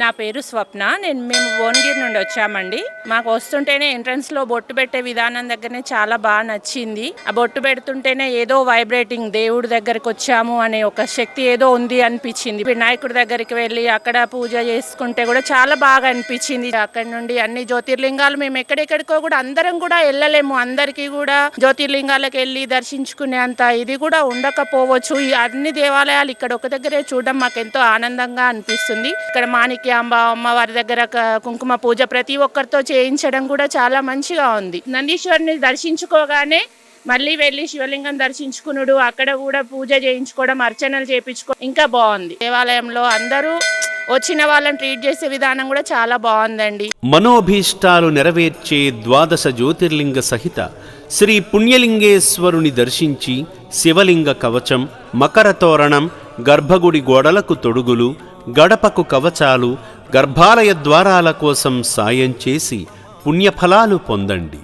నా పేరు స్వప్న. మేము భువనగిరి నుండి వచ్చామండి. మాకు వస్తుంటేనే ఎంట్రన్స్లో బొట్టు పెట్టే విధానం దగ్గరనే చాలా బాగా నచ్చింది. ఆ బొట్టు పెడుతుంటేనే ఏదో వైబ్రేటింగ్, దేవుడి దగ్గరికి వచ్చాము అనే ఒక శక్తి ఏదో ఉంది అనిపించింది. వినాయకుడి దగ్గరికి వెళ్ళి అక్కడ పూజ చేసుకుంటే కూడా చాలా బాగా అనిపించింది. అక్కడ నుండి అన్ని జ్యోతిర్లింగాలు మేము ఎక్కడెక్కడికో కూడా అందరం కూడా వెళ్ళలేము. అందరికీ కూడా జ్యోతిర్లింగాలకు వెళ్ళి దర్శించుకునే అంత ఇది కూడా ఉండకపోవచ్చు. ఈ అన్ని దేవాలయాలు ఇక్కడ ఒక దగ్గరే చూడడం మాకు ఎంతో ఆనందంగా అనిపిస్తుంది. ఇక్కడ మాణిక్యాంబ అమ్మవారి దగ్గర కుంకుమ పూజ ప్రతి ఒక్కరితో చేయించడం కూడా చాలా మంచిగా ఉంది. నందీశ్వరుని దర్శించుకోగానే మళ్ళీ వెళ్ళి శివలింగం దర్శించుకునుడు, అక్కడ కూడా పూజ చేయించుకోవడం, అర్చనలు చేయించుకోవడం ఇంకా బాగుంది. దేవాలయంలో అందరూ వచ్చిన వాళ్ళని ట్రీట్ చేసే విధానం కూడా చాలా బాగుందండి. మనోభీష్టాలు నెరవేర్చే ద్వాదశ జ్యోతిర్లింగ సహిత శ్రీ పుణ్యలింగేశ్వరుని దర్శించి శివలింగ కవచం, మకర తోరణం, గర్భగుడి గోడలకు తొడుగులు, గడపకు కవచాలు, గర్భాలయ ద్వారాల కోసం సాయం చేసి పుణ్యఫలాలు పొందండి.